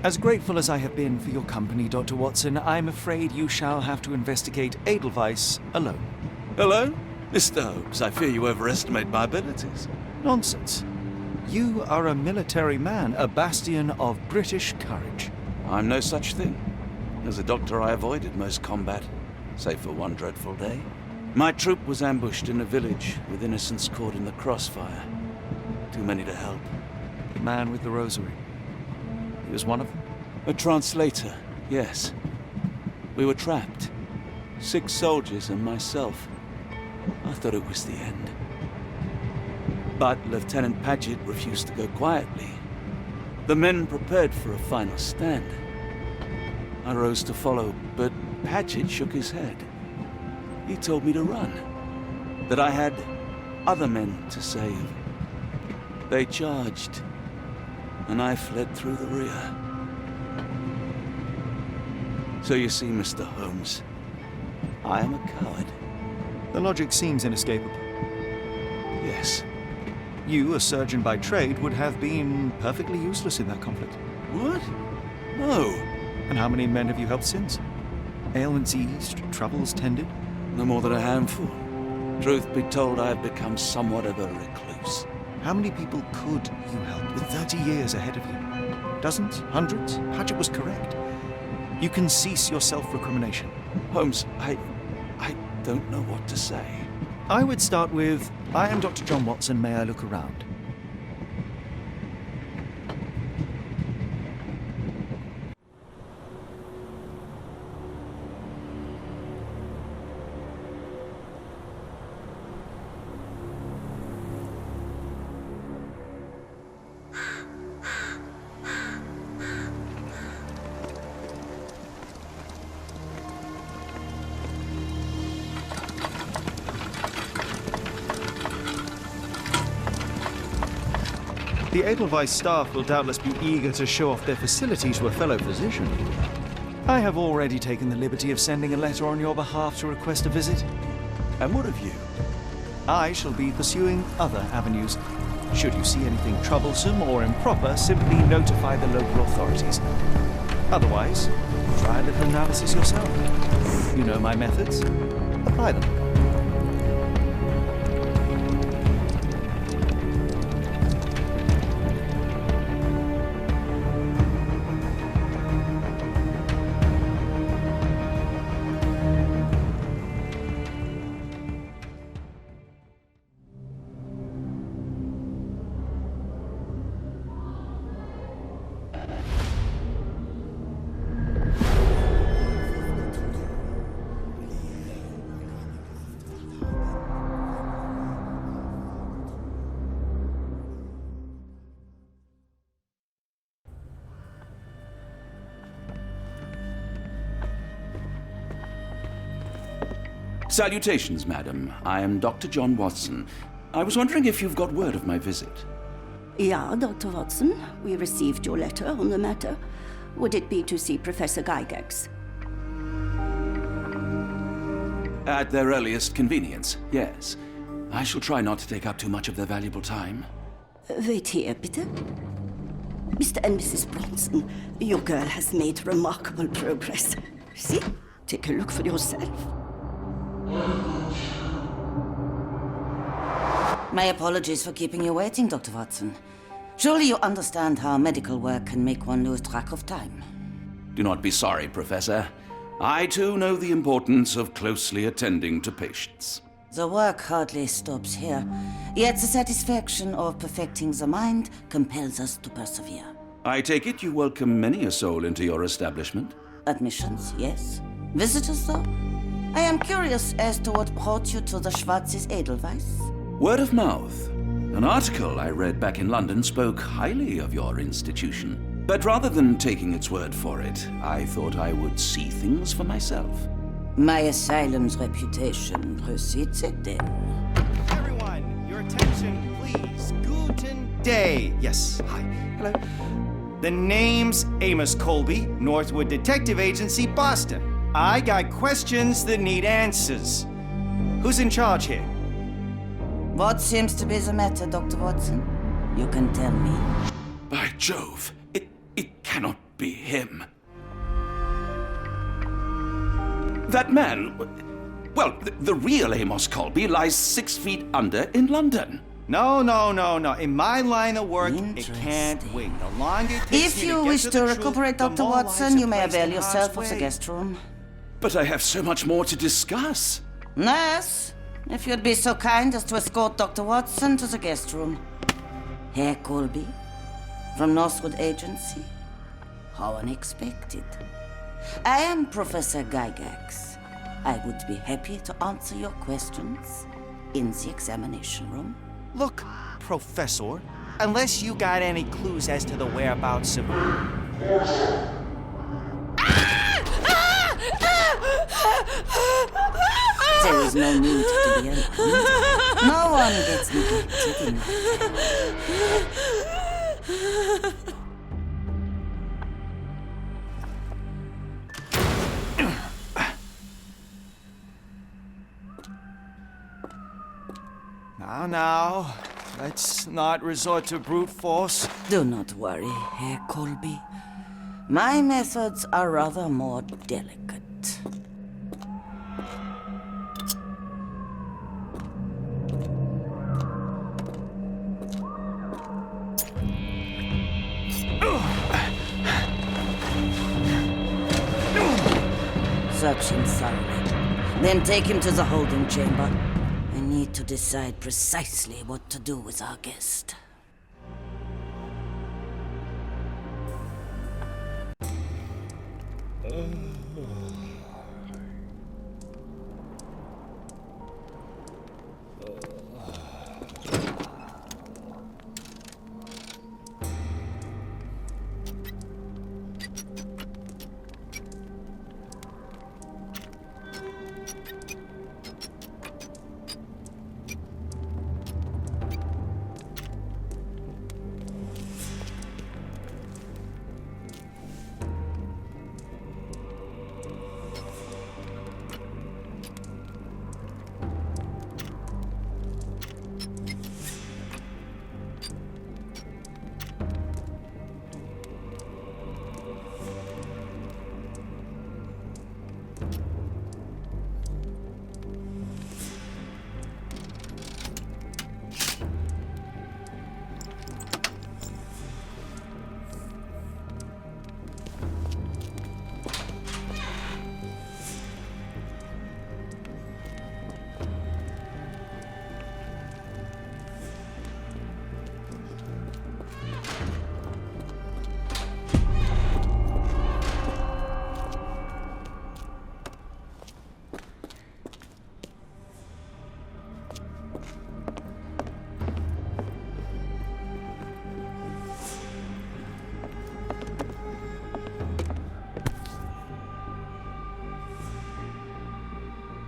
As grateful as I have been for your company, Dr. Watson, I'm afraid you shall have to investigate Edelweiss alone. Hello? Mr. Holmes, I fear you overestimate my abilities. Nonsense. You are a military man, a bastion of British courage. I'm no such thing. As a doctor, I avoided most combat, save for one dreadful day. My troop was ambushed in a village with innocents caught in the crossfire. Too many to help. The man with the rosary. He was one of them? A translator, yes. We were trapped. 6 soldiers and myself. I thought it was the end. But Lieutenant Paget refused to go quietly. The men prepared for a final stand. I rose to follow, but Paget shook his head. He told me to run. That I had other men to save. They charged, and I fled through the rear. So you see, Mr. Holmes, I am a coward. The logic seems inescapable. Yes. You, a surgeon by trade, would have been perfectly useless in that conflict. What? No. And how many men have you helped since? Ailments eased, troubles tended? No more than a handful. Truth be told, I have become somewhat of a recluse. How many people could you help with 30 years ahead of you? Dozens? Hundreds? Paget was correct. You can cease your self-recrimination. Holmes, I don't know what to say. I would start with, I am Dr. John Watson, may I look around? The Edelweiss staff will doubtless be eager to show off their facilities to a fellow physician. I have already taken the liberty of sending a letter on your behalf to request a visit. And what of you? I shall be pursuing other avenues. Should you see anything troublesome or improper, simply notify the local authorities. Otherwise, try a little analysis yourself. You know my methods. Apply them. Salutations, madam. I am Dr. John Watson. I was wondering if you've got word of my visit. Yeah, Dr. Watson. We received your letter on the matter. Would it be to see Professor Gygax? At their earliest convenience, yes. I shall try not to take up too much of their valuable time. Wait here, bitte. Mr. and Mrs. Bronson, your girl has made remarkable progress. See? Take a look for yourself. My apologies for keeping you waiting, Dr. Watson. Surely you understand how medical work can make one lose track of time. Do not be sorry, Professor. I too know the importance of closely attending to patients. The work hardly stops here, yet the satisfaction of perfecting the mind compels us to persevere. I take it you welcome many a soul into your establishment? Admissions, yes. Visitors, though? I am curious as to what brought you to the Schwarzes Edelweiss. Word of mouth. An article I read back in London spoke highly of your institution. But rather than taking its word for it, I thought I would see things for myself. My asylum's reputation precedes it, then. Everyone, your attention, please. Guten Day. Yes, hi. Hello. The name's Amos Colby, Northwood Detective Agency, Boston. I got questions that need answers. Who's in charge here? What seems to be the matter, Dr. Watson? You can tell me. By Jove, it cannot be him. That man, well, the real Amos Colby lies 6 feet under in London. No. In my line of work, it can't wait. The longer it takes If me you to get wish to to the recuperate, truth, Dr. the more Watson, lives you are may placed avail in yourself harm's of the way. guest room. But I have so much more to discuss. Nurse, if you'd be so kind as to escort Dr. Watson to the guest room. Herr Colby, from Northwood Agency. How unexpected. I am Professor Gygax. I would be happy to answer your questions in the examination room. Look, Professor, unless you got any clues as to the whereabouts of... There is no need to be alarmed. No one gets neglected in life. Now, let's not resort to brute force. Do not worry, Herr Colby. My methods are rather more delicate. Search him thoroughly. Then take him to the holding chamber. I need to decide precisely what to do with our guest.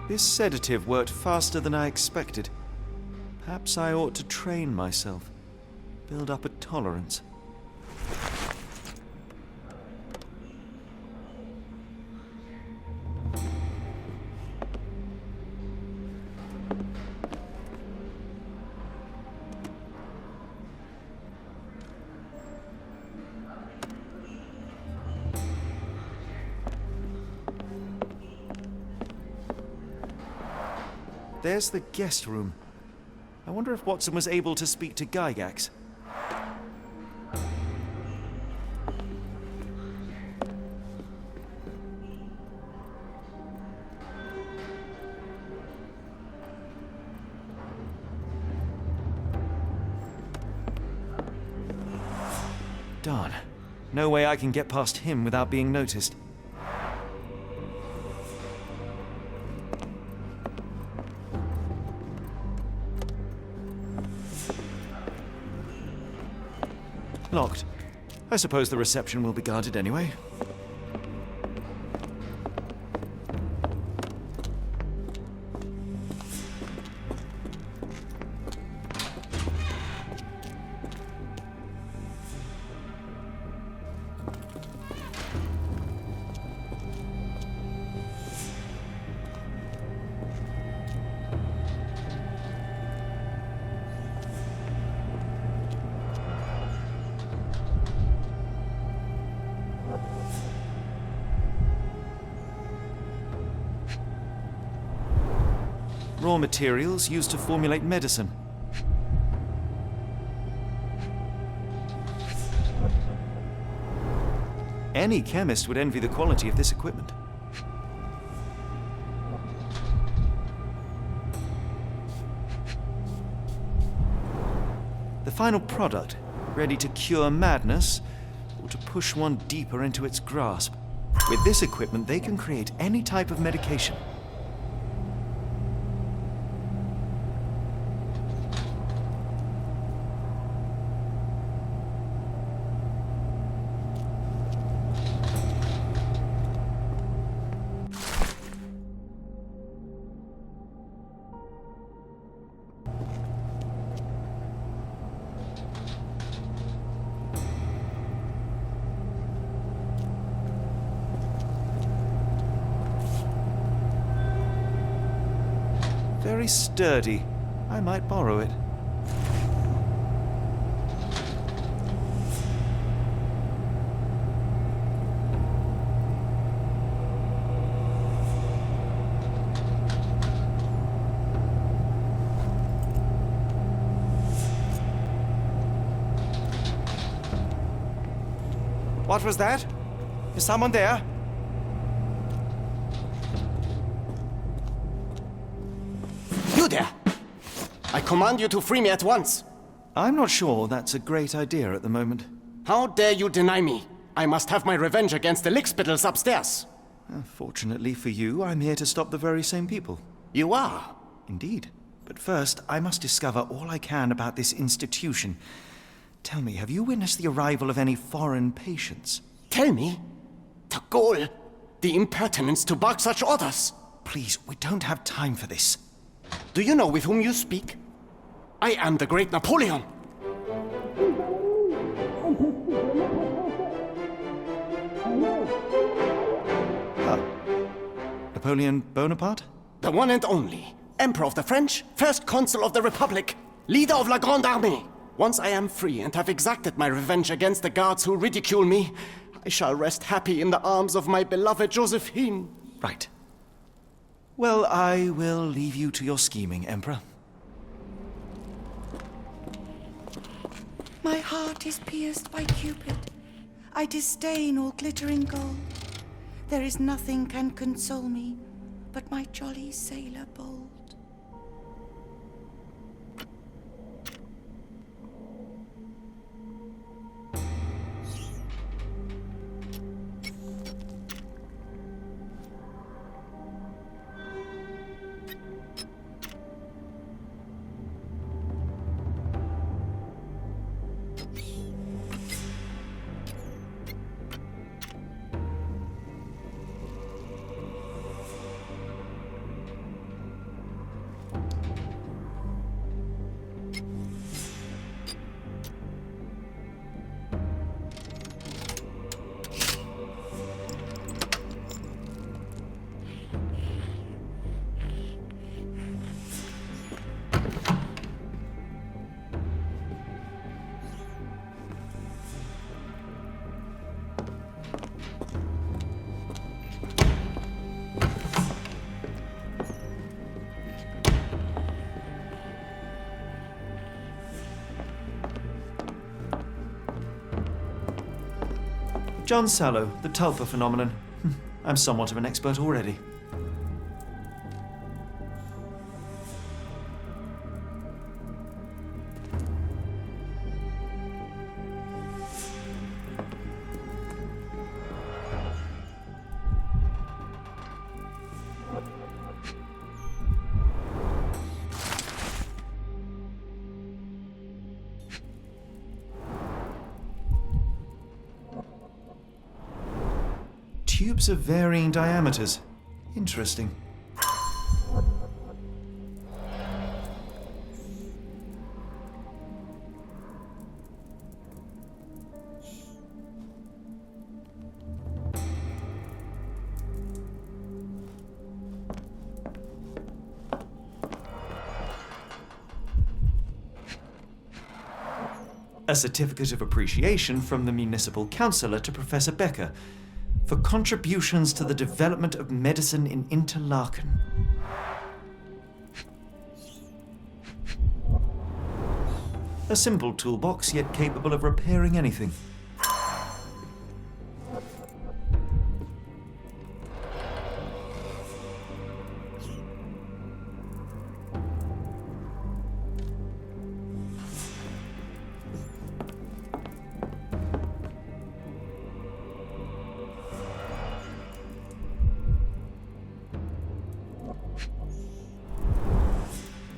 This sedative worked faster than I expected. Perhaps I ought to train myself, build up a tolerance. There's the guest room. I wonder if Watson was able to speak to Gygax. Darn. No way I can get past him without being noticed. Locked. I suppose the reception will be guarded anyway. raw materials used to formulate medicine. Any chemist would envy the quality of this equipment. The final product, ready to cure madness, or to push one deeper into its grasp. With this equipment, they can create any type of medication. Very sturdy. I might borrow it. What was that? Is someone there? You there! I command you to free me at once! I'm not sure that's a great idea at the moment. How dare you deny me? I must have my revenge against the lickspittles upstairs. Fortunately for you, I'm here to stop the very same people. You are? Indeed. But first, I must discover all I can about this institution. Tell me, have you witnessed the arrival of any foreign patients? Tell me? The gall! The impertinence to bark such orders! Please, we don't have time for this. Do you know with whom you speak? I am the great Napoleon! Napoleon Bonaparte? The one and only. Emperor of the French, First Consul of the Republic, leader of La Grande Armée. Once I am free and have exacted my revenge against the guards who ridicule me, I shall rest happy in the arms of my beloved Josephine. Right. Well, I will leave you to your scheming, Emperor. My heart is pierced by Cupid. I disdain all glittering gold. There is nothing can console me but my jolly sailor bold. John Sallow, the tulpa phenomenon. I'm somewhat of an expert already. Tubes of varying diameters. Interesting. A certificate of appreciation from the municipal councillor to Professor Becker for contributions to the development of medicine in Interlaken. A simple toolbox, yet capable of repairing anything.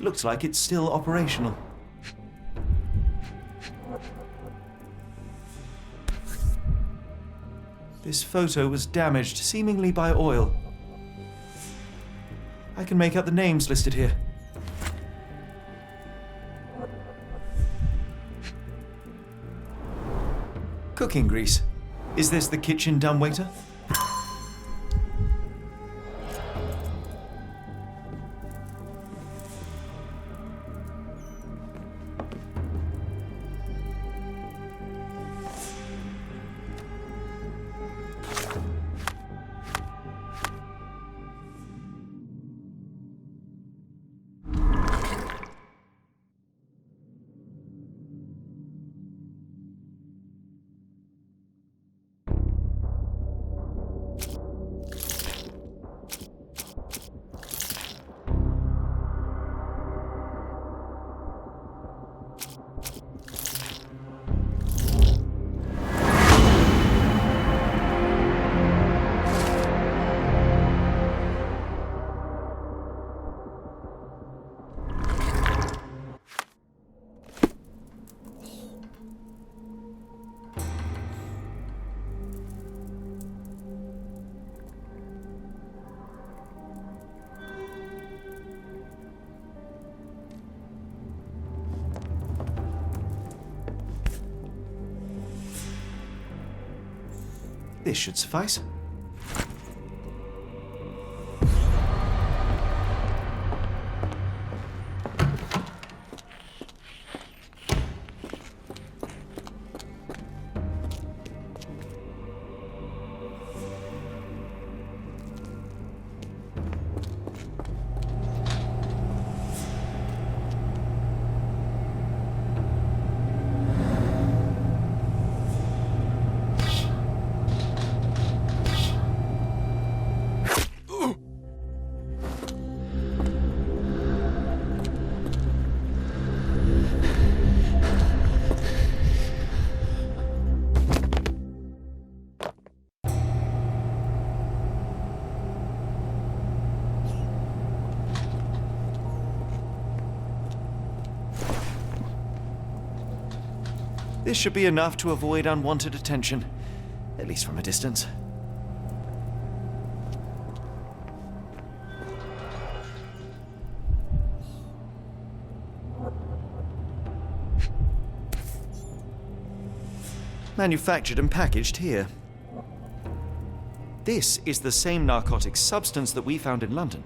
Looks like it's still operational. This photo was damaged, seemingly by oil. I can make out the names listed here. Cooking grease. Is this the kitchen dumbwaiter? This should suffice. This should be enough to avoid unwanted attention, at least from a distance. Manufactured and packaged here. This is the same narcotic substance that we found in London.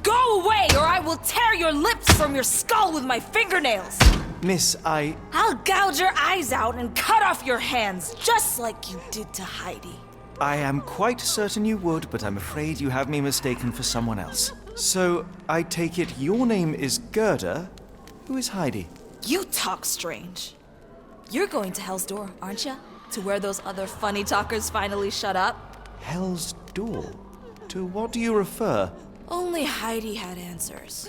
Go away, or I will tear your lips from your skull with my fingernails! Miss, I'll gouge your eyes out and cut off your hands, just like you did to Heidi. I am quite certain you would, but I'm afraid you have me mistaken for someone else. So, I take it your name is Gerda. Who is Heidi? You talk strange. You're going to Hell's Door, aren't you? To where those other funny talkers finally shut up? Hell's Door? To what do you refer? Only Heidi had answers.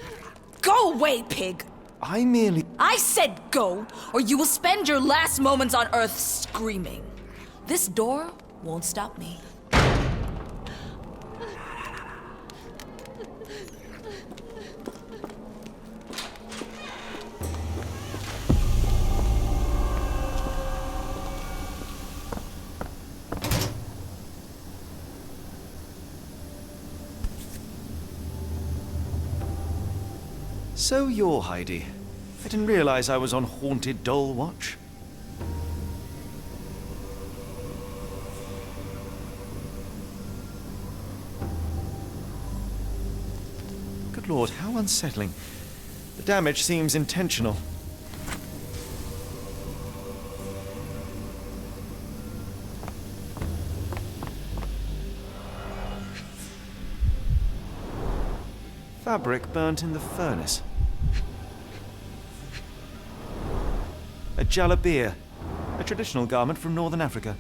Go away, pig! I said go, or you will spend your last moments on Earth screaming. This door won't stop me. So you're Heidi. I didn't realize I was on Haunted Doll Watch. Good Lord, how unsettling. The damage seems intentional. Fabric burnt in the furnace. A jalabia, a traditional garment from northern Africa.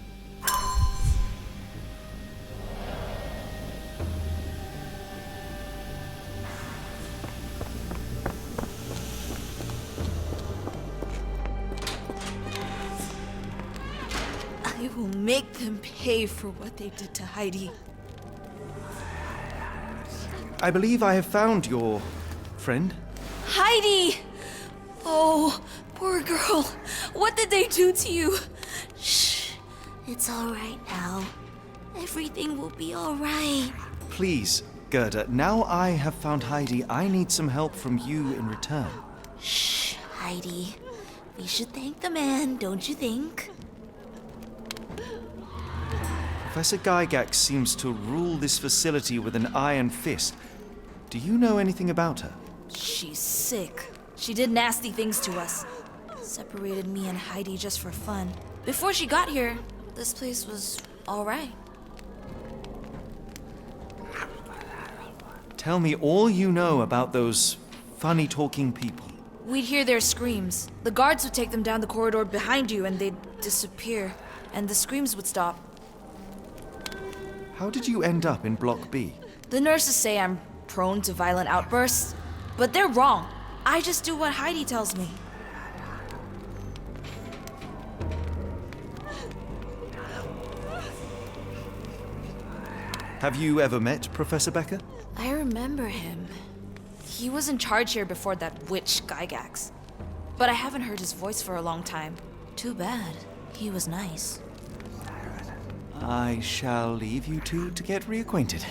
I will make them pay for what they did to Heidi. I believe I have found your friend. Heidi! Oh, poor girl. What did they do to you? Shh. It's all right now. Everything will be all right. Please, Gerda, now I have found Heidi, I need some help from you in return. Shh, Heidi. We should thank the man, don't you think? Professor Gygax seems to rule this facility with an iron fist. Do you know anything about her? She's sick. She did nasty things to us. Separated me and Heidi just for fun. Before she got here, this place was all right. Tell me all you know about those funny-talking people. We'd hear their screams. The guards would take them down the corridor behind you and they'd disappear. And the screams would stop. How did you end up in Block B? The nurses say I'm prone to violent outbursts, but they're wrong. I just do what Heidi tells me. Have you ever met Professor Becker? I remember him. He was in charge here before that witch Gygax. But I haven't heard his voice for a long time. Too bad. He was nice. I shall leave you two to get reacquainted.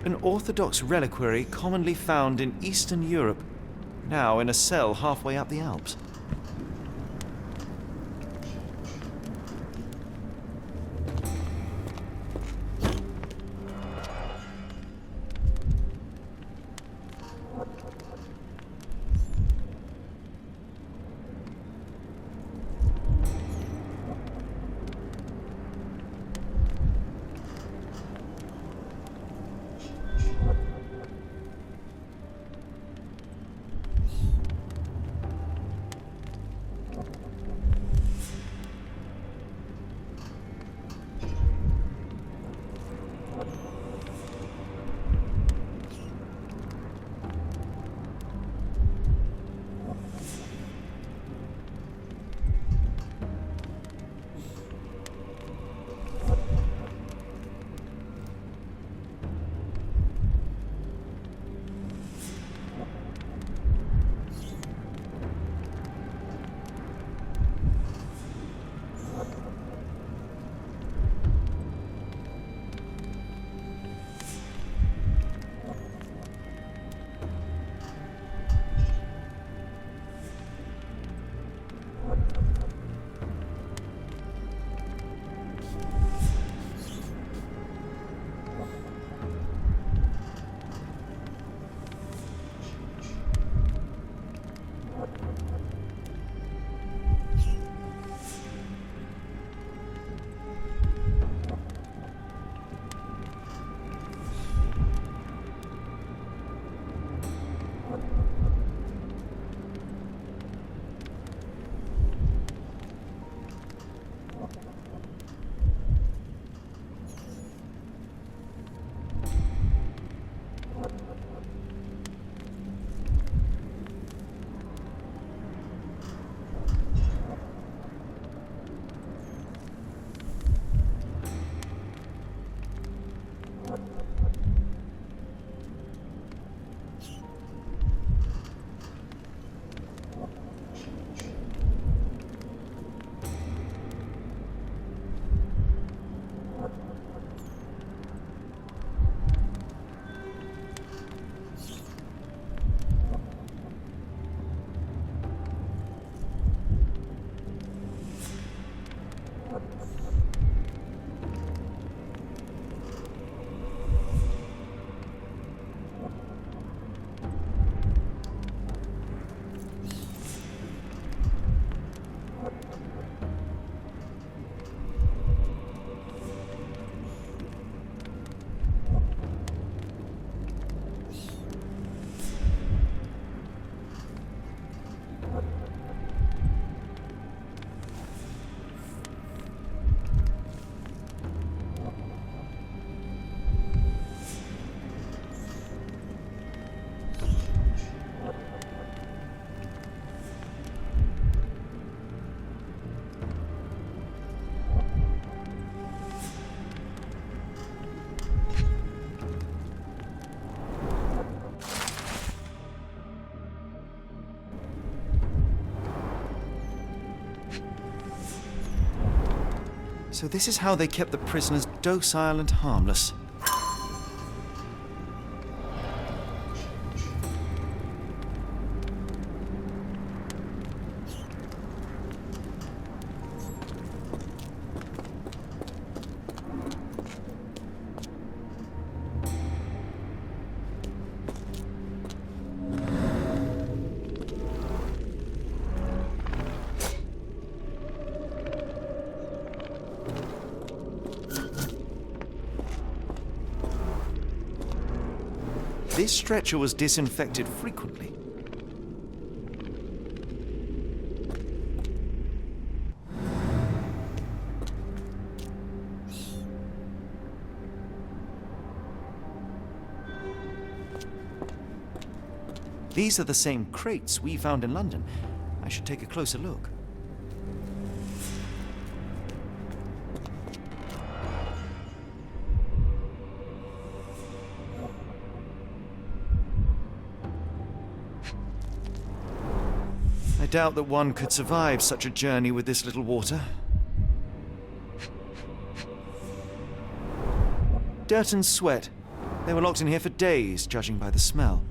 An Orthodox reliquary commonly found in Eastern Europe, now in a cell halfway up the Alps. So this is how they kept the prisoners docile and harmless. This stretcher was disinfected frequently. These are the same crates we found in London. I should take a closer look. I doubt that one could survive such a journey with this little water. Dirt and sweat. They were locked in here for days, judging by the smell.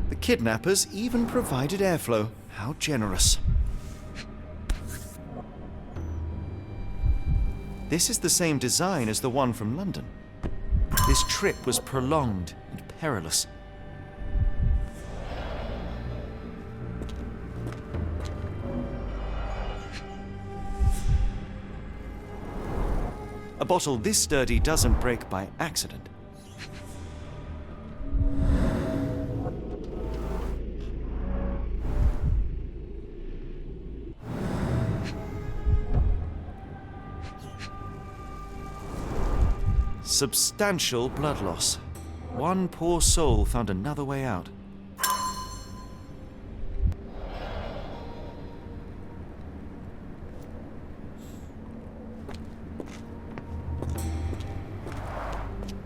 The kidnappers even provided airflow. How generous. This is the same design as the one from London. This trip was prolonged and perilous. A bottle this sturdy doesn't break by accident. Substantial blood loss. One poor soul found another way out.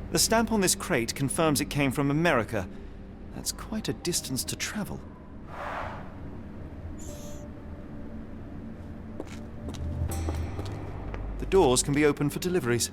The stamp on this crate confirms it came from America. That's quite a distance to travel. The doors can be opened for deliveries.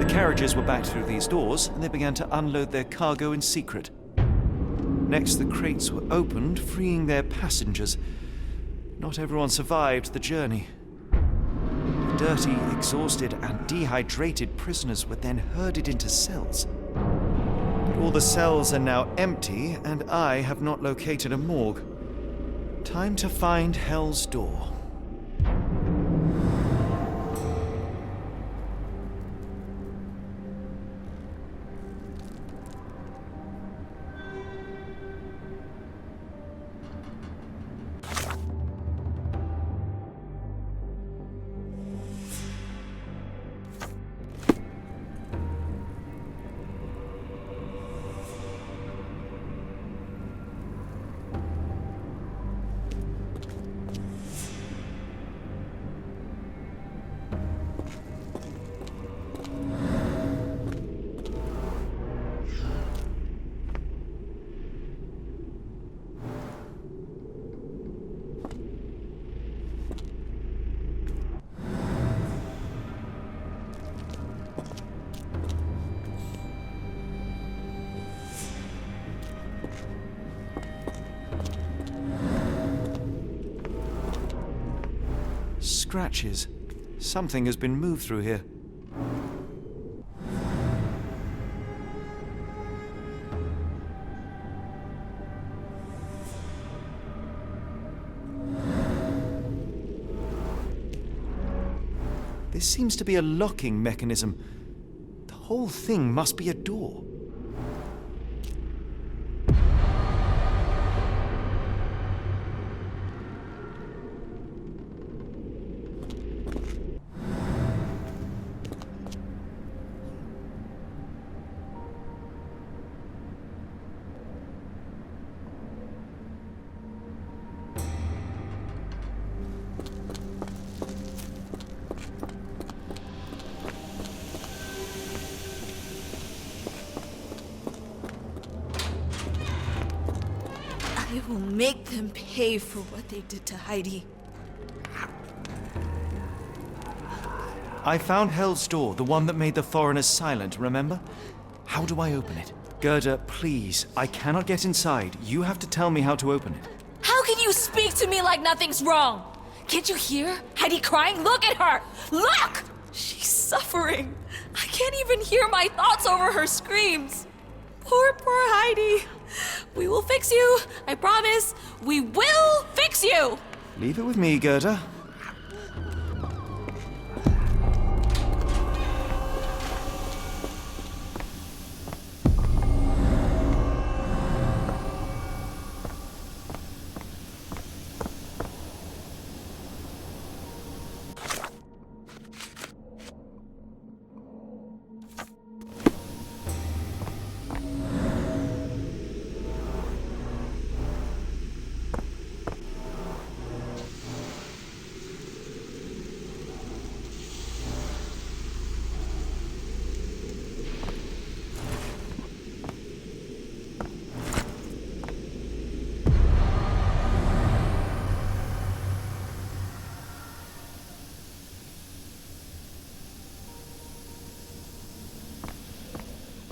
Carriages were backed through these doors, and they began to unload their cargo in secret. Next, the crates were opened, freeing their passengers. Not everyone survived the journey. The dirty, exhausted, and dehydrated prisoners were then herded into cells. But all the cells are now empty, and I have not located a morgue. Time to find Hell's Door. Scratches. Something has been moved through here. This seems to be a locking mechanism. The whole thing must be a door. I will make them pay for what they did to Heidi. I found Hell's Door, the one that made the foreigners silent, remember? How do I open it? Gerda, please, I cannot get inside. You have to tell me how to open it. How can you speak to me like nothing's wrong? Can't you hear Heidi crying? Look at her! Look! She's suffering. I can't even hear my thoughts over her screams. Poor Heidi. We will fix you. I promise. We will fix you. Leave it with me, Gerda.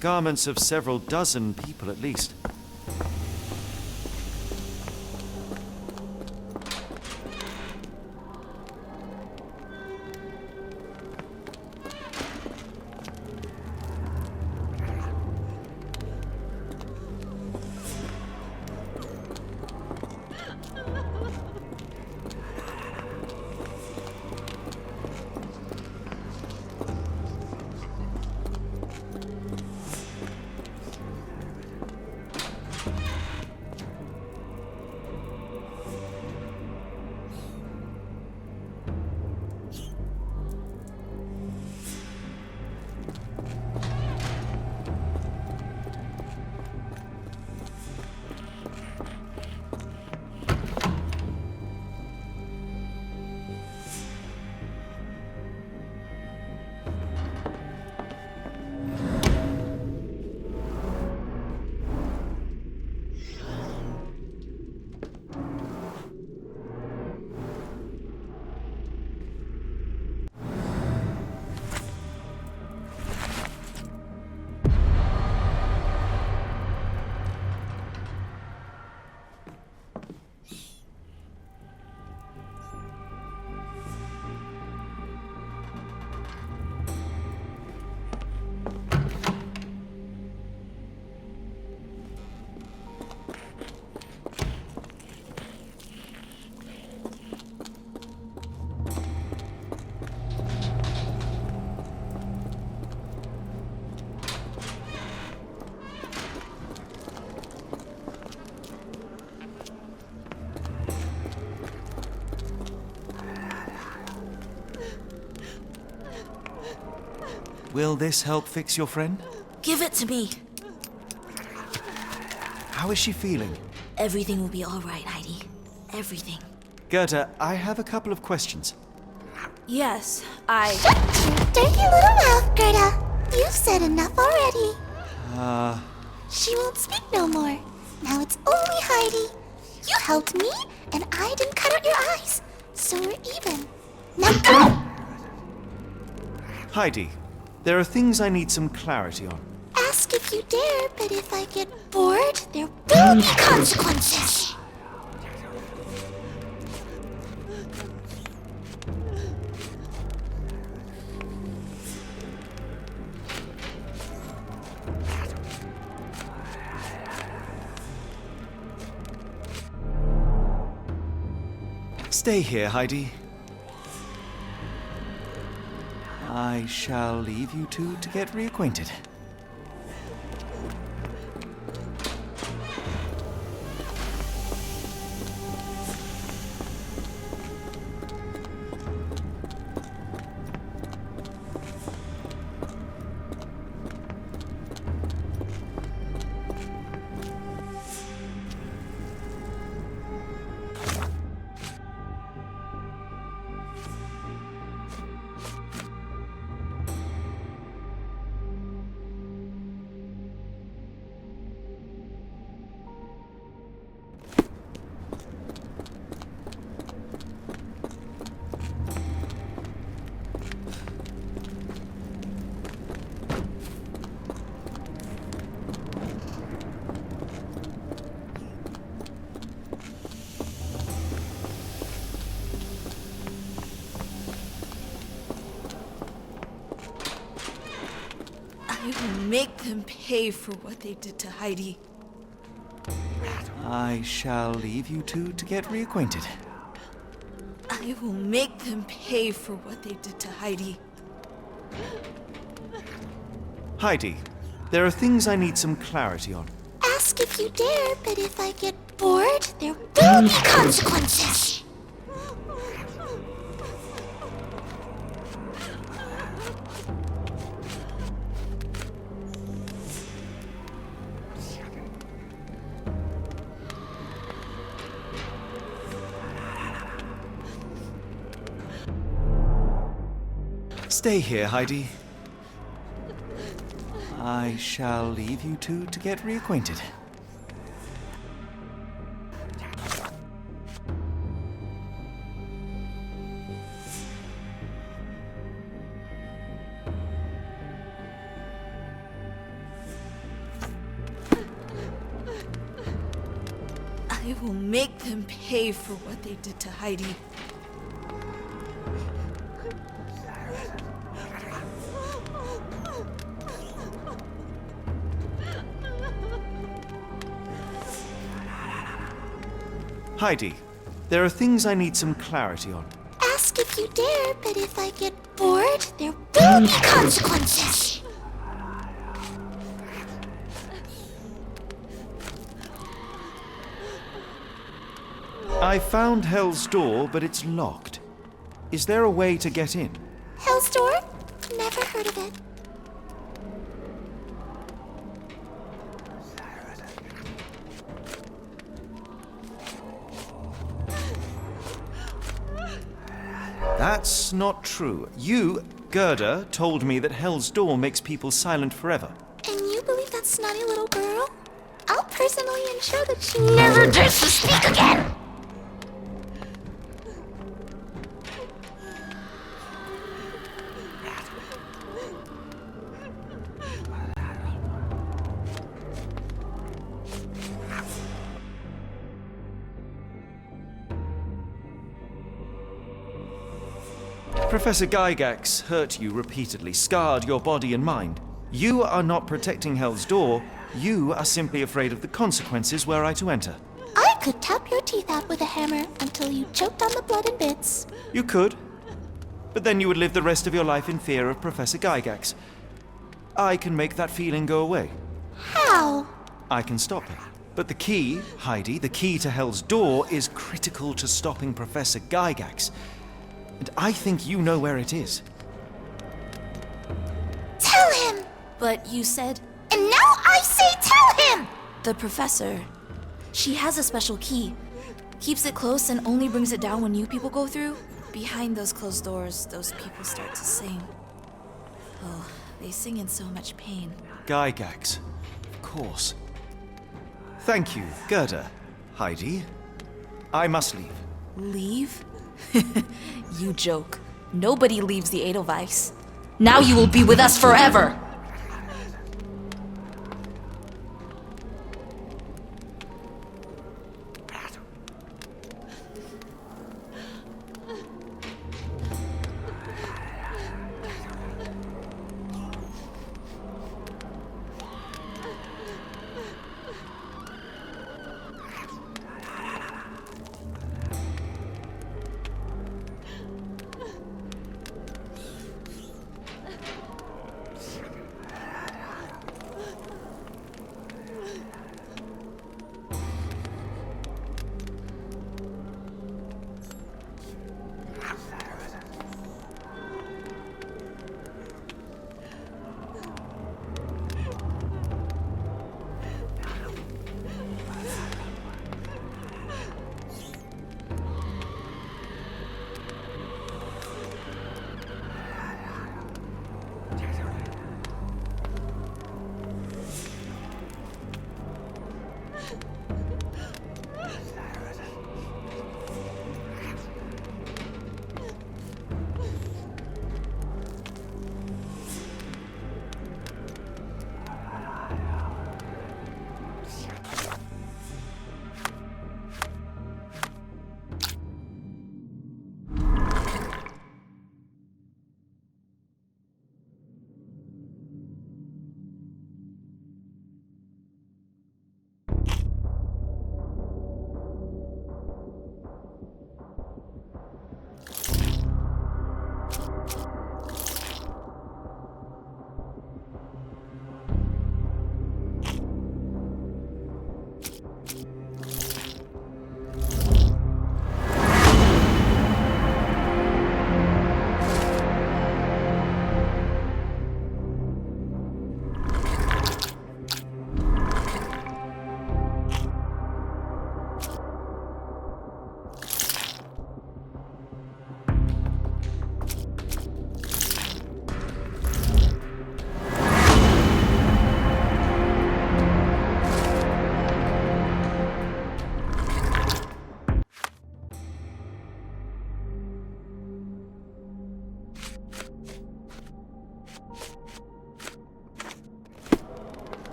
Garments of several dozen people at least. Will this help fix your friend? Give it to me. How is she feeling? Everything will be all right, Heidi. Everything. Gerda, I have a couple of questions. Yes, Shut your dirty little mouth, Gerda. You've said enough already. She won't speak no more. Now it's only Heidi. You helped me, and I didn't cut out your eyes. So we're even. Now go! Heidi, there are things I need some clarity on. Ask if you dare, but if I get bored, there will be consequences. Stay here, Heidi. I shall leave you two to get reacquainted. I will make them pay for what they did to Heidi. I shall leave you two to get reacquainted. I will make them pay for what they did to Heidi. Heidi, there are things I need some clarity on. Ask if you dare, but if I get bored, there will be consequences. Stay here, Heidi. I shall leave you two to get reacquainted. I will make them pay for what they did to Heidi. Heidi, there are things I need some clarity on. Ask if you dare, but if I get bored, there will be consequences. I found Hell's Door, but it's locked. Is there a way to get in? Hell's Door? Never heard of it. That's not true. You, Gerda, told me that Hell's Door makes people silent forever. And you believe that snotty little girl? I'll personally ensure that she never dares to speak again! Professor Gygax hurt you repeatedly, scarred your body and mind. You are not protecting Hell's Door. You are simply afraid of the consequences were I to enter. I could tap your teeth out with a hammer until you choked on the blood in bits. You could, but then you would live the rest of your life in fear of Professor Gygax. I can make that feeling go away. How? I can stop it. But the key, Heidi, the key to Hell's Door is critical to stopping Professor Gygax. And I think you know where it is. Tell him! But you said And now I say tell him! the professor. She has a special key. Keeps it close and only brings it down when new people go through. Behind those closed doors, those people start to sing. Oh, they sing in so much pain. Gygax. Of course. Thank you, Gerda. Heidi. I must leave. Leave? You joke. Nobody leaves the Edelweiss. Now you will be with us forever!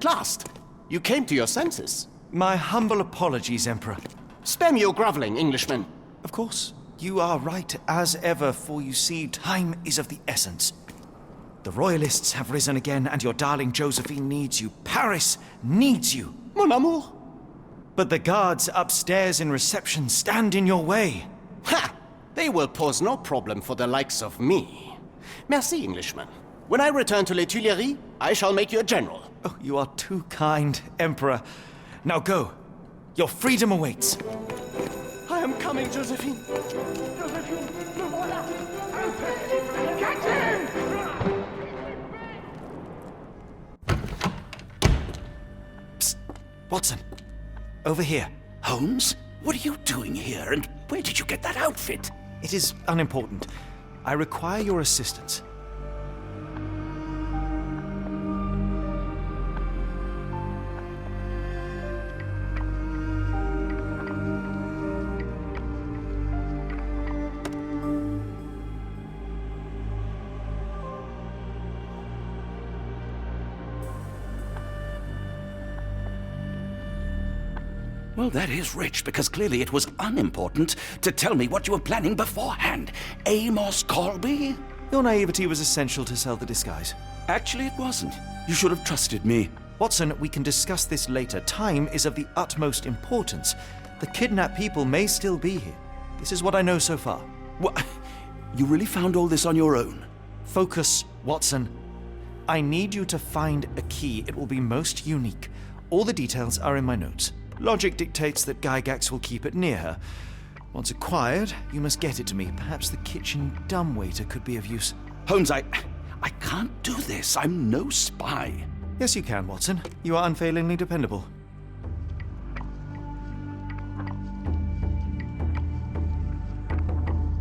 at last! You came to your senses. My humble apologies, Emperor. Spare me your groveling, Englishman. Of course, you are right as ever, for you see, time is of the essence. The royalists have risen again, and your darling Josephine needs you. Paris needs you. Mon amour. But the guards upstairs in reception stand in your way. Ha! They will pose no problem for the likes of me. Merci, Englishman. When I return to Les Tuileries, I shall make you a general. Oh, you are too kind, Emperor. Now go. Your freedom awaits. I am coming, Josephine. Josephine, me voilà. Catch him! Psst. Watson. Over here. Holmes? What are you doing here, and where did you get that outfit? It is unimportant. I require your assistance. Well, that is rich, because clearly it was unimportant to tell me what you were planning beforehand. Amos Colby? Your naivety was essential to sell the disguise. Actually, it wasn't. You should have trusted me. Watson, we can discuss this later. Time is of the utmost importance. The kidnapped people may still be here. This is what I know so far. What? You really found all this on your own? Focus, Watson. I need you to find a key. It will be most unique. All the details are in my notes. Logic dictates that Gygax will keep it near her. Once acquired, you must get it to me. Perhaps the kitchen dumbwaiter could be of use. Holmes, I can't do this. I'm no spy. Yes, you can, Watson. You are unfailingly dependable.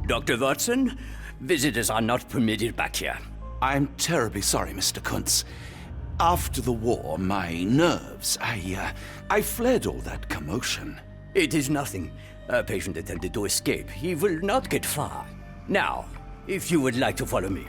Dr. Watson, visitors are not permitted back here. I'm terribly sorry, Mr. Kuntz. After the war, my nerves, I fled all that commotion. It is nothing. A patient attempted to escape. He will not get far. Now, if you would like to follow me.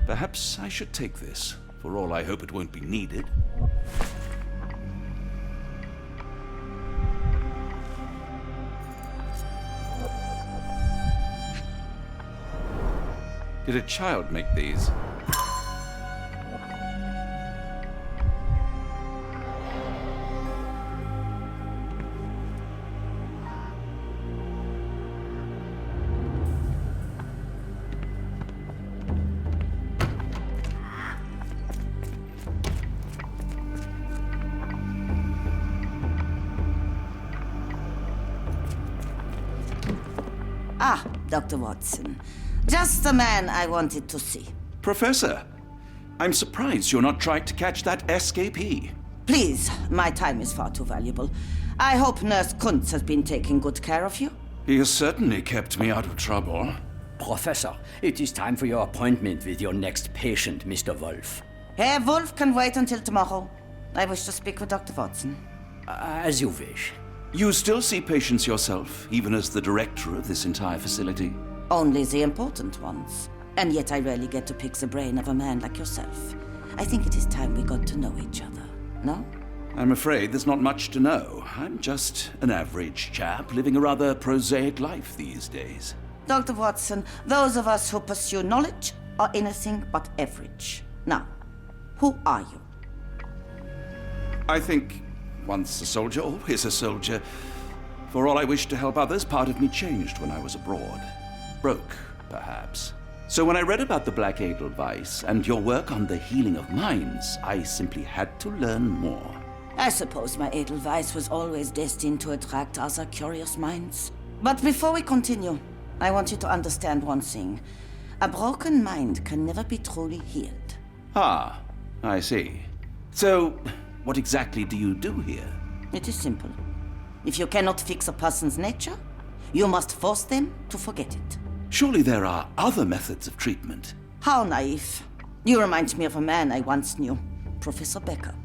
Perhaps I should take this. For all I hope it won't be needed. Did a child make these? Ah, Dr. Watson. Just the man I wanted to see. Professor, I'm surprised you're not trying to catch that escapee. Please, my time is far too valuable. I hope Nurse Kuntz has been taking good care of you. He has certainly kept me out of trouble. Professor, it is time for your appointment with your next patient, Mr. Wolf. Herr Wolf can wait until tomorrow. I wish to speak with Dr. Watson. As you wish. You still see patients yourself, even as the director of this entire facility? Only the important ones. And yet I rarely get to pick the brain of a man like yourself. I think it is time we got to know each other, no? I'm afraid there's not much to know. I'm just an average chap living a rather prosaic life these days. Dr. Watson, those of us who pursue knowledge are anything but average. Now, who are you? I think once a soldier, always a soldier. For all I wished to help others, part of me changed when I was abroad. Broke, perhaps. So when I read about the Black Edelweiss and your work on the healing of minds, I simply had to learn more. I suppose my Edelweiss was always destined to attract other curious minds. But before we continue, I want you to understand one thing. A broken mind can never be truly healed. Ah, I see. So, what exactly do you do here? It is simple. If you cannot fix a person's nature, you must force them to forget it. Surely there are other methods of treatment. How naive. You remind me of a man I once knew, Professor Becker.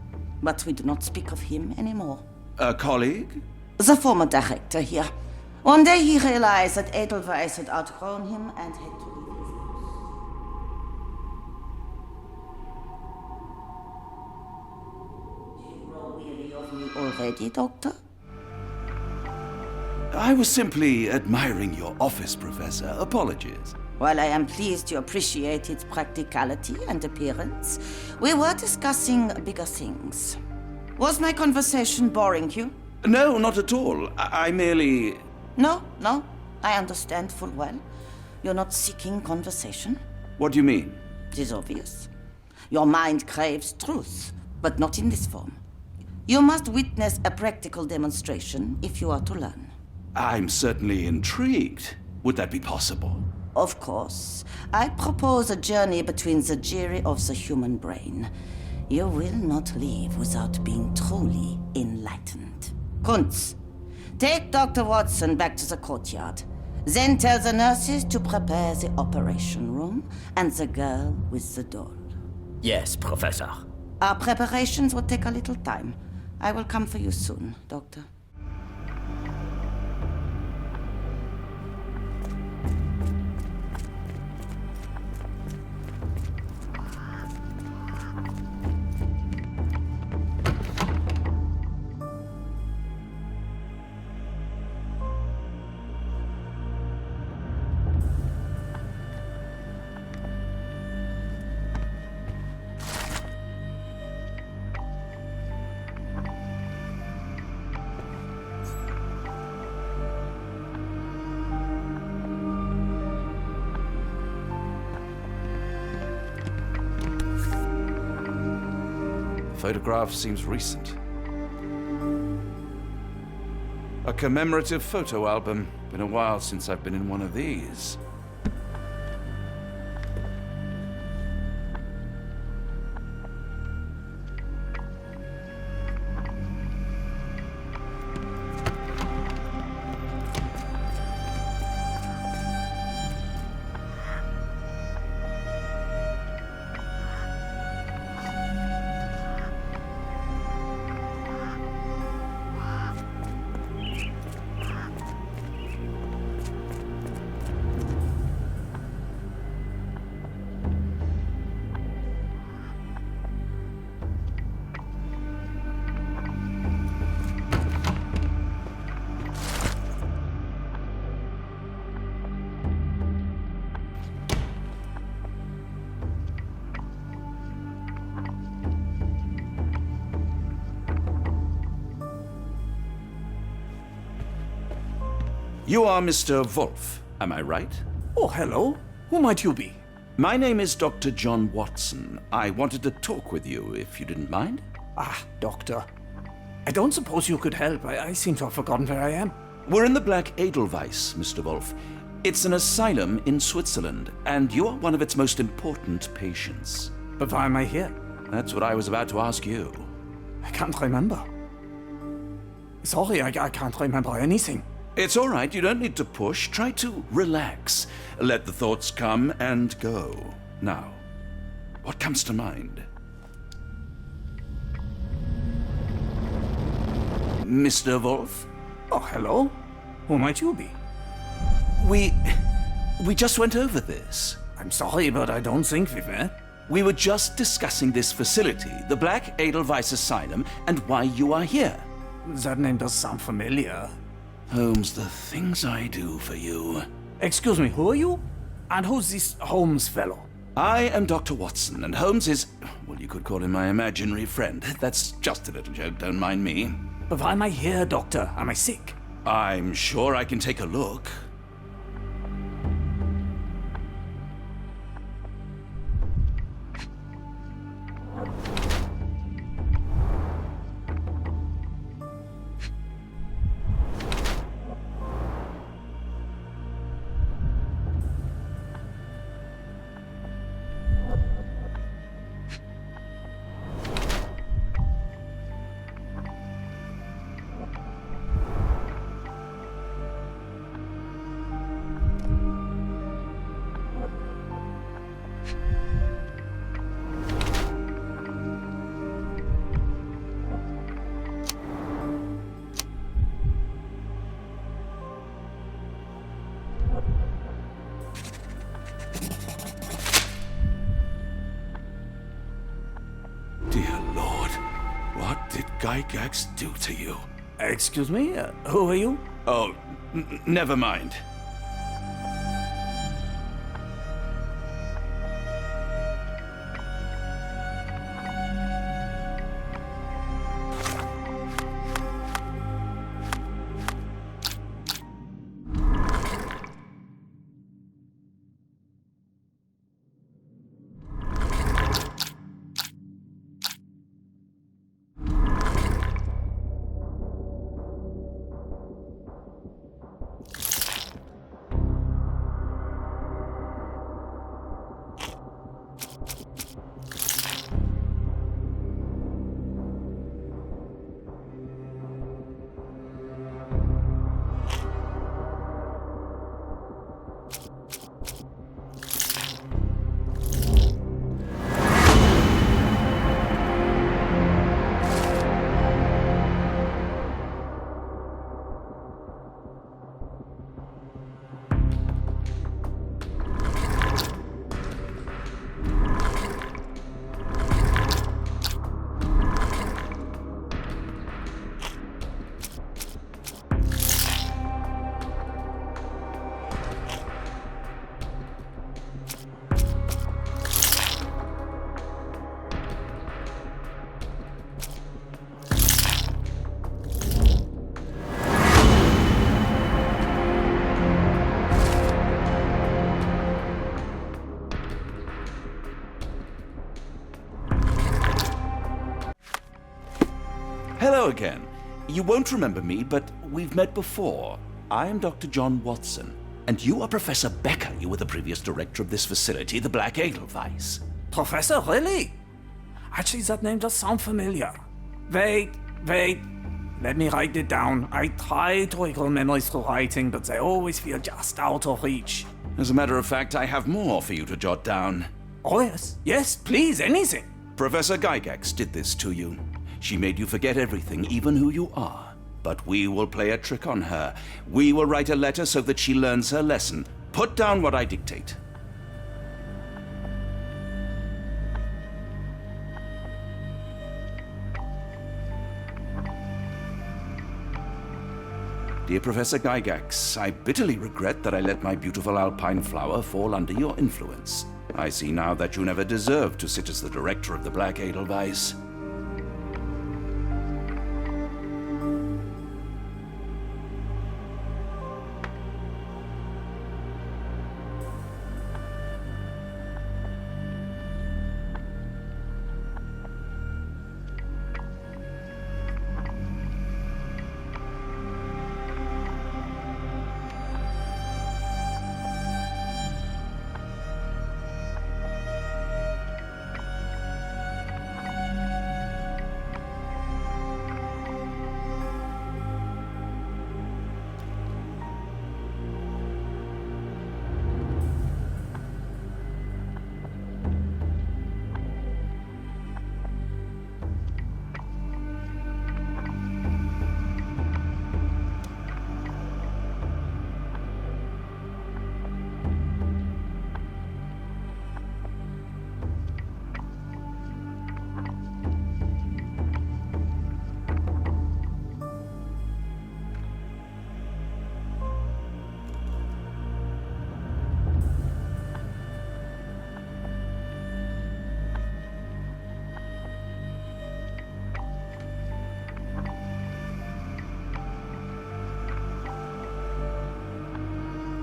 But we do not speak of him anymore. A colleague? The former director here. One day he realized that Edelweiss had outgrown him and had to leave his post. Do you grow weary of me already, Doctor? I was simply admiring your office, Professor. Apologies. While I am pleased you appreciate its practicality and appearance, we were discussing bigger things. Was my conversation boring you? No, not at all. I merely... No, I understand full well. You're not seeking conversation. What do you mean? It is obvious. Your mind craves truth, but not in this form. You must witness a practical demonstration if you are to learn. I'm certainly intrigued. Would that be possible? Of course. I propose a journey between the jury of the human brain. You will not leave without being truly enlightened. Kunz, take Dr. Watson back to the courtyard. Then tell the nurses to prepare the operation room and the girl with the doll. Yes, Professor. Our preparations will take a little time. I will come for you soon, Doctor. Photograph seems recent. A commemorative photo album. Been a while since I've been in one of these. You are Mr. Wolf, am I right? Oh, hello. Who might you be? My name is Dr. John Watson. I wanted to talk with you, if you didn't mind. Ah, doctor. I don't suppose you could help. I seem to have forgotten where I am. We're in the Black Edelweiss, Mr. Wolf. It's an asylum in Switzerland, and you are one of its most important patients. But why am I here? That's what I was about to ask you. I can't remember. Sorry, I can't remember anything. It's all right, you don't need to push. Try to relax. Let the thoughts come and go. Now, what comes to mind? Mr. Wolf? Oh, hello. Who might you be? We just went over this. I'm sorry, but I don't think we were. We were just discussing this facility, the Black Edelweiss Asylum, and why you are here. That name does sound familiar. Holmes, the things I do for you. Excuse me, who are you? And who's this Holmes fellow? I am Dr. Watson, and Holmes is, well, you could call him my imaginary friend. That's just a little joke, don't mind me. But why am I here, doctor? Am I sick? I'm sure I can take a look. Gygax do to you? Excuse me? Who are you? Oh, never mind. Hello again. You won't remember me, but we've met before. I am Dr. John Watson, and you are Professor Becker. You were the previous director of this facility, the Black Edelweiss. Professor, really? Actually, that name does sound familiar. Wait. Let me write it down. I try to recall memories through writing, but they always feel just out of reach. As a matter of fact, I have more for you to jot down. Oh, yes. Yes, please, anything. Professor Gygax did this to you. She made you forget everything, even who you are. But we will play a trick on her. We will write a letter so that she learns her lesson. Put down what I dictate. Dear Professor Gygax, I bitterly regret that I let my beautiful alpine flower fall under your influence. I see now that you never deserved to sit as the director of the Black Edelweiss.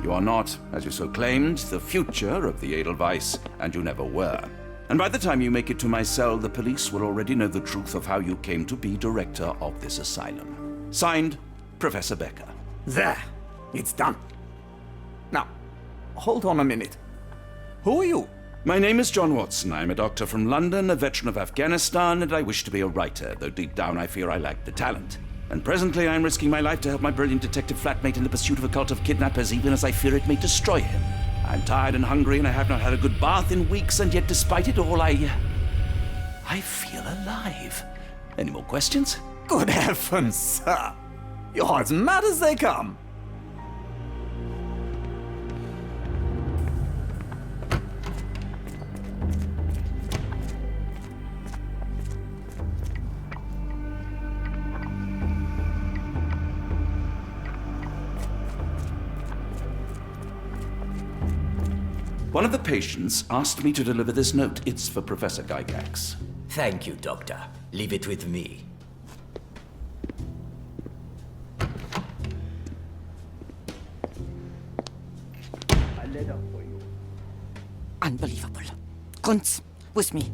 You are not, as you so claimed, the future of the Edelweiss, and you never were. And by the time you make it to my cell, the police will already know the truth of how you came to be director of this asylum. Signed, Professor Becker. There. It's done. Now, hold on a minute. Who are you? My name is John Watson. I am a doctor from London, a veteran of Afghanistan, and I wish to be a writer, though deep down I fear I lack the talent. And presently I am risking my life to help my brilliant detective flatmate in the pursuit of a cult of kidnappers, even as I fear it may destroy him. I'm tired and hungry, and I have not had a good bath in weeks, and yet despite it all, I feel alive. Any more questions? Good heavens, sir. You're as mad as they come. One of the patients asked me to deliver this note. It's for Professor Gygax. Thank you, Doctor. Leave it with me. Unbelievable. Kunz, with me.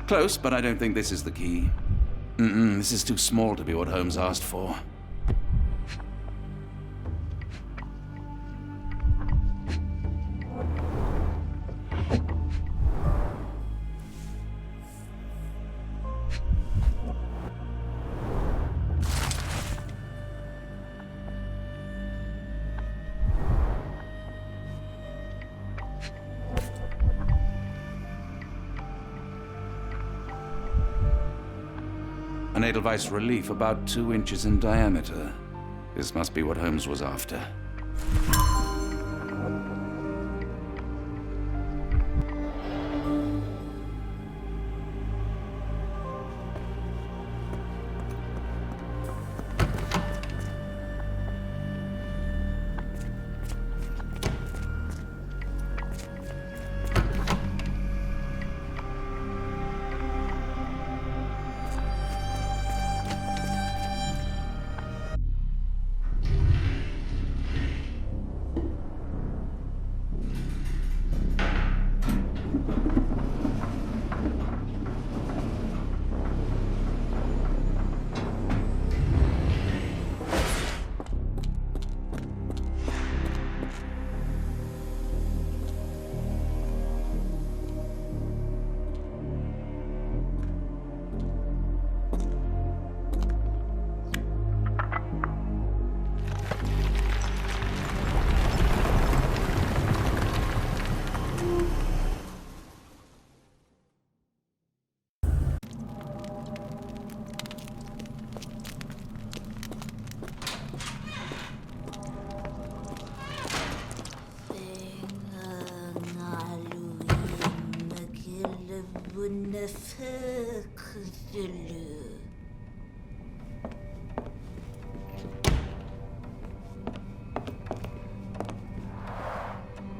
Close, but I don't think this is the key. This is too small to be what Holmes asked for. An Edelweiss relief about 2 inches in diameter. This must be what Holmes was after.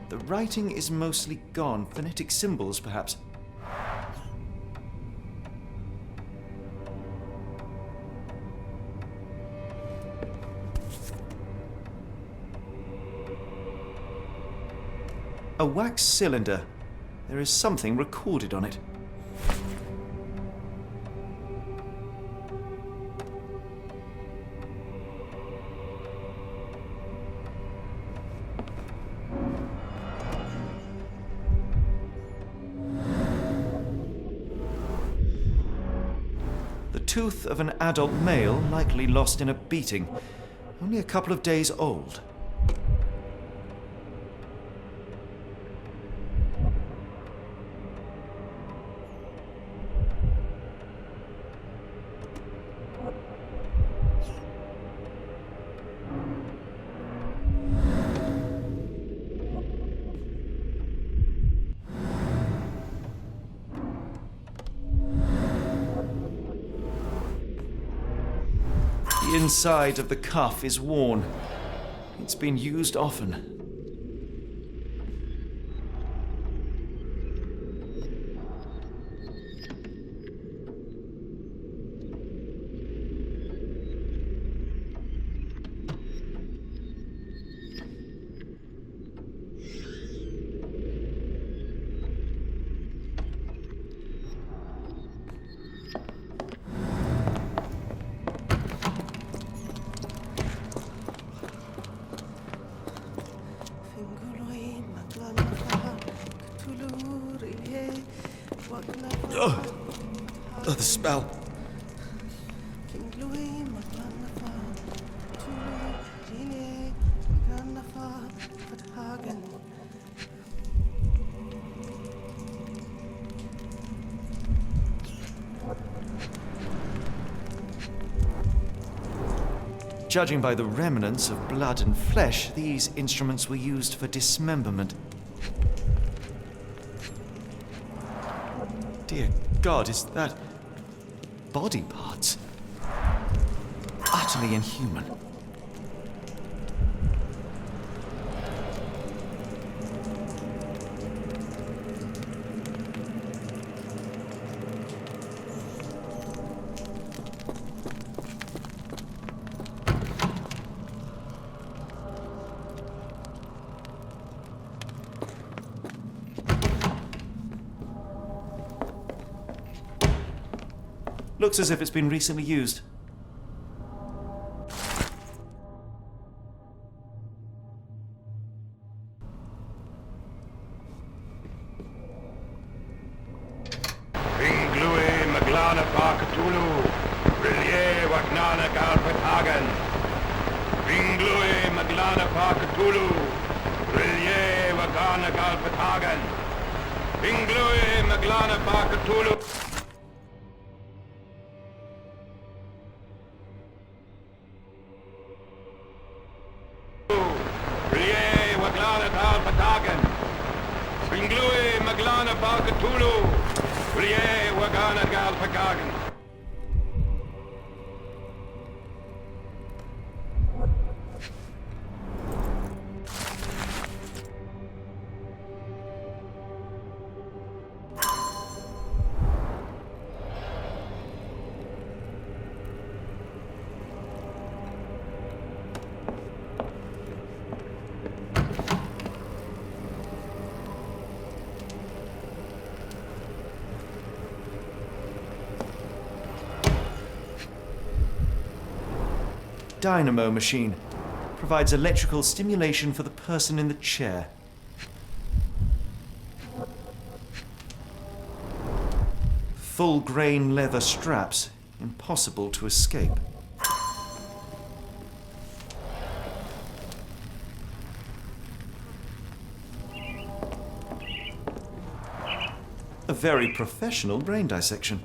The writing is mostly gone. Phonetic symbols, perhaps. A wax cylinder. There is something recorded on it. The tooth of an adult male, likely lost in a beating. Only a couple of days old. The inside of the cuff is worn. It's been used often. Oh, the smell. Judging by the remnants of blood and flesh, these instruments were used for dismemberment. Dear God, is that body parts? Utterly inhuman. Looks as if it's been recently used. Dynamo machine. Provides electrical stimulation for the person in the chair. Full grain leather straps. Impossible to escape. A very professional brain dissection.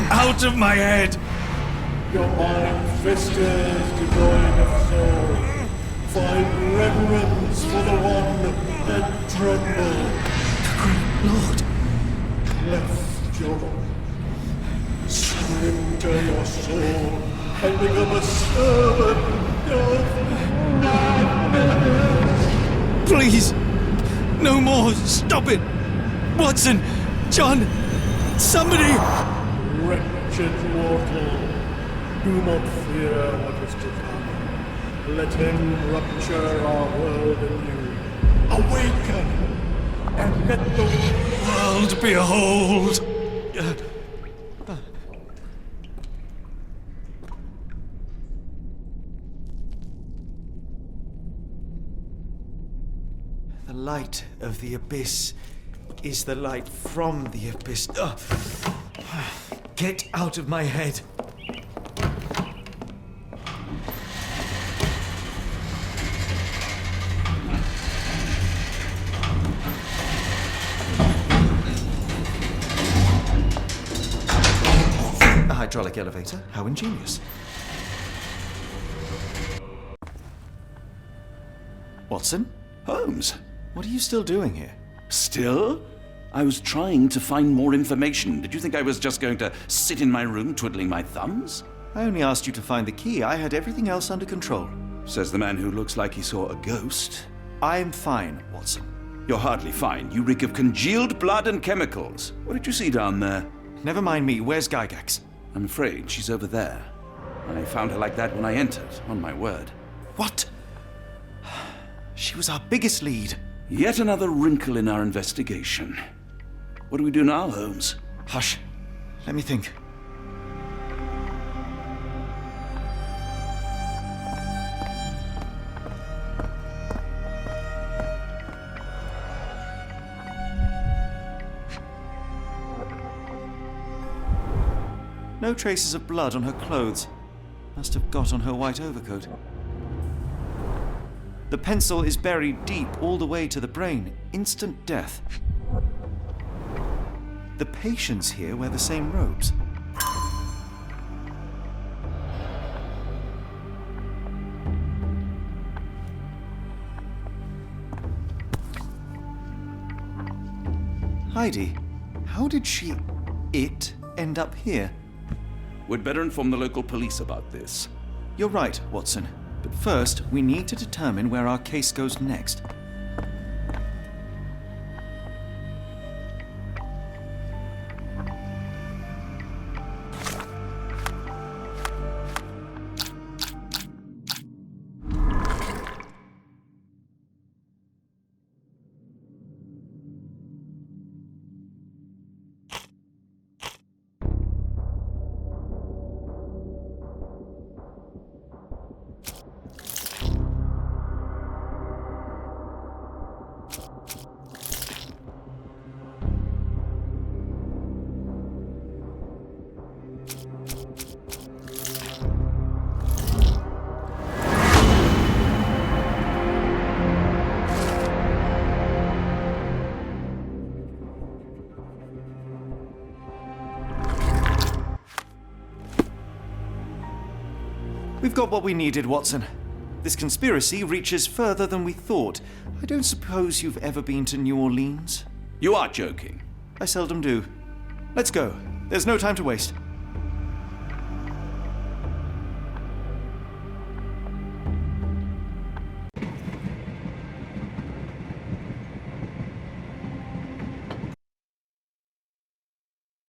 Out of my head! Your mind festers, devoid of soul. Find reverence for the one that trembled. The great lord! Cleft your voice. Surrender your soul and become a servant of... Please! No more! Stop it! Watson! John! Somebody! Wretched mortal, do not fear what is to come. Let him rupture our world anew. Awaken, and let the world behold! The light of the abyss is the light from the abyss. Get out of my head. A hydraulic elevator? How ingenious. Watson? Holmes? What are you still doing here? Still? I was trying to find more information. Did you think I was just going to sit in my room twiddling my thumbs? I only asked you to find the key. I had everything else under control. Says the man who looks like he saw a ghost. I'm fine, Watson. You're hardly fine. You reek of congealed blood and chemicals. What did you see down there? Never mind me. Where's Gygax? I'm afraid she's over there. I found her like that when I entered, on my word. What? She was our biggest lead. Yet another wrinkle in our investigation. What do we do now, Holmes? Hush. Let me think. No traces of blood on her clothes. Must have got on her white overcoat. The pencil is buried deep all the way to the brain. Instant death. The patients here wear the same robes. Heidi, how did it end up here? We'd better inform the local police about this. You're right, Watson. But first, we need to determine where our case goes next. We've got what we needed, Watson. This conspiracy reaches further than we thought. I don't suppose you've ever been to New Orleans? You are joking. I seldom do. Let's go. There's no time to waste.